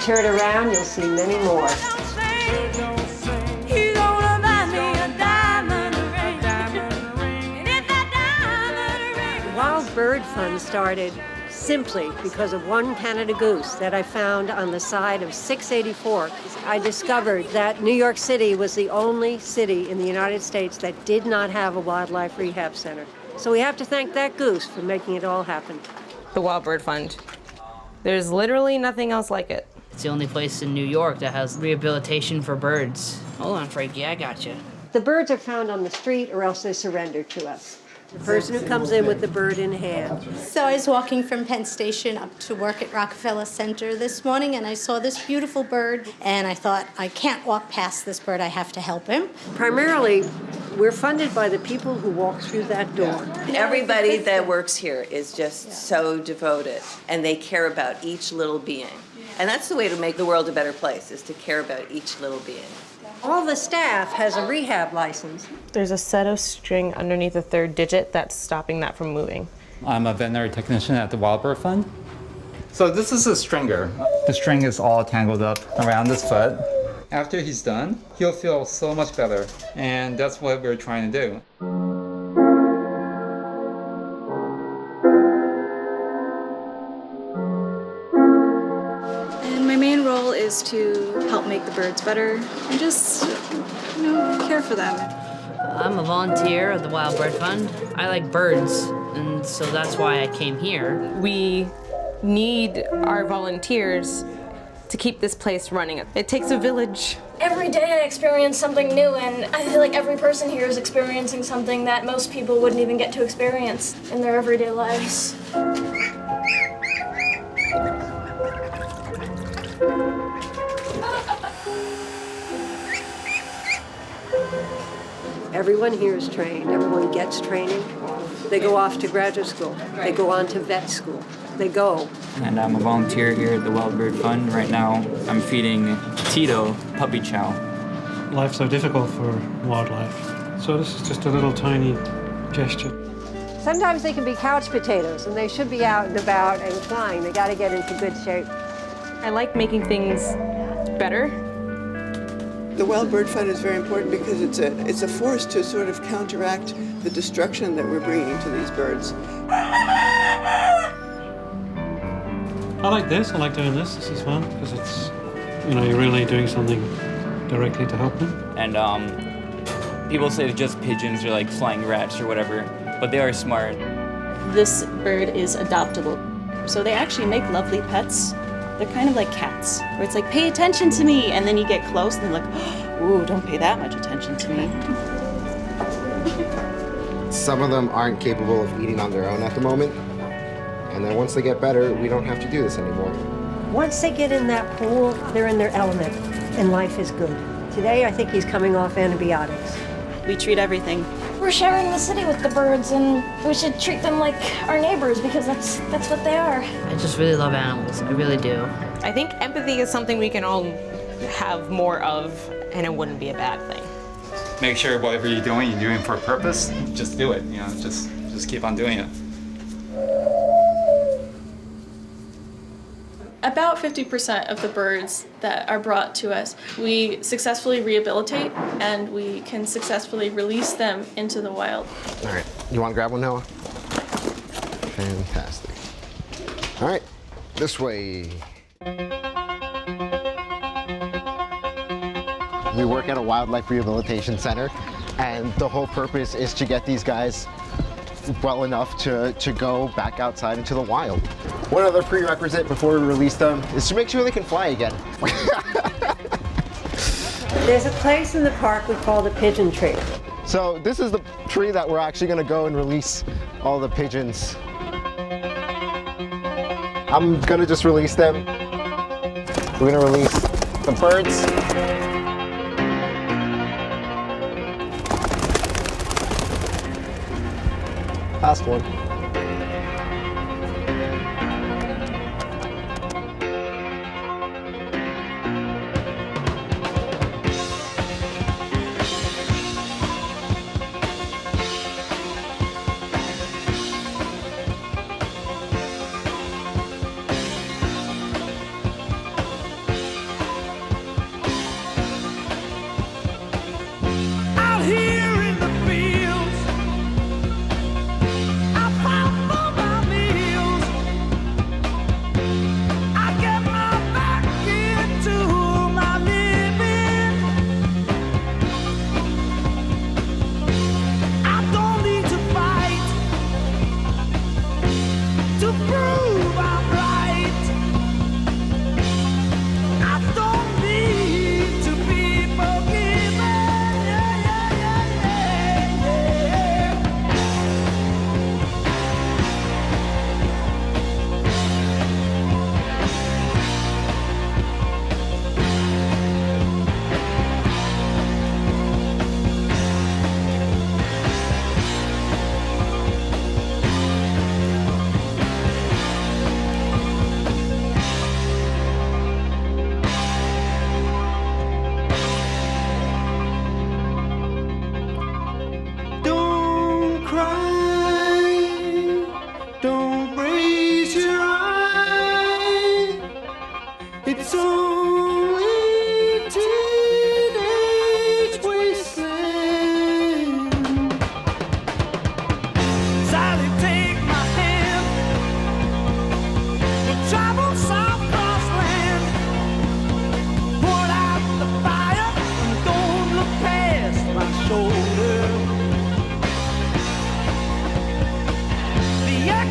turn around, you'll see many more. The Wild Bird Fund started simply because of one Canada goose that I found on the side of 684. I discovered that New York City was the only city in the United States that did not have a wildlife rehab center. So we have to thank that goose for making it all happen. The Wild Bird Fund. There's literally nothing else like it. It's the only place in New York that has rehabilitation for birds. Hold on, Frankie, I got you. The birds are found on the street or else they surrender to us. The person who comes in with the bird in hand. So I was walking from Penn Station up to work at Rockefeller Center this morning, and I saw this beautiful bird, and I thought, I can't walk past this bird, I have to help him. Primarily, we're funded by the people who walk through that door. Everybody that works here is just so devoted, and they care about each little being. And that's the way to make the world a better place, is to care about each little being. All the staff has a rehab license. There's a set of string underneath the third digit that's stopping that from moving. I'm a veterinary technician at the Wild Bird Fund. So this is a stringer. The string is all tangled up around his foot. After he's done, he'll feel so much better, and that's what we're trying to do. And my main role is to help make the birds better and just, care for them. I'm a volunteer of the Wild Bird Fund. I like birds, and so that's why I came here. We need our volunteers to keep this place running. It takes a village. Every day I experience something new, and I feel like every person here is experiencing something that most people wouldn't even get to experience in their everyday lives. Everyone here is trained. Everyone gets training. They go off to graduate school. They go on to vet school. They go. And I'm a volunteer here at the Wild Bird Fund. Right now, I'm feeding Tito puppy chow. Life's so difficult for wildlife. So this is just a little tiny gesture. Sometimes they can be couch potatoes, and they should be out and about and flying. They got to get into good shape. I like making things better. The Wild Bird Fund is very important because it's a force to sort of counteract the destruction that we're bringing to these birds. I like this. I like doing this. This is fun because it's, you're really doing something directly to help them. And people say they're just pigeons or like flying rats or whatever, but they are smart. This bird is adoptable. So they actually make lovely pets. They're kind of like cats, where it's like, pay attention to me, and then you get close and they're like, ooh, don't pay that much attention to me. Some of them aren't capable of eating on their own at the moment. And then once they get better, we don't have to do this anymore. Once they get in that pool, they're in their element, and life is good. Today, I think he's coming off antibiotics. We treat everything. We're sharing the city with the birds, and we should treat them like our neighbors because that's what they are. I just really love animals. I really do. I think empathy is something we can all have more of, and it wouldn't be a bad thing. Make sure whatever you're doing for a purpose. Just do it. Just keep on doing it. About 50% of the birds that are brought to us, we successfully rehabilitate and we can successfully release them into the wild. All right, you want to grab one, Noah? Fantastic. All right, this way. We work at a wildlife rehabilitation center, and the whole purpose is to get these guys well enough to go back outside into the wild. One other prerequisite before we release them is to make sure they can fly again. There's a place in the park we call the Pigeon Tree. So this is the tree that we're actually going to go and release all the pigeons. I'm going to just release them. We're going to release the birds. Last one.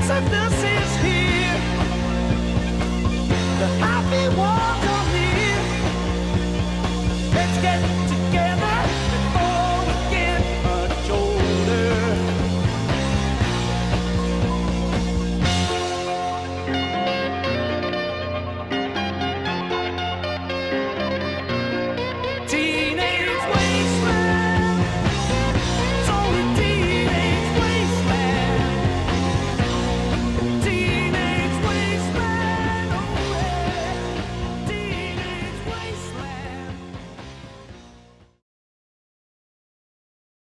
sadness is here. The happy ones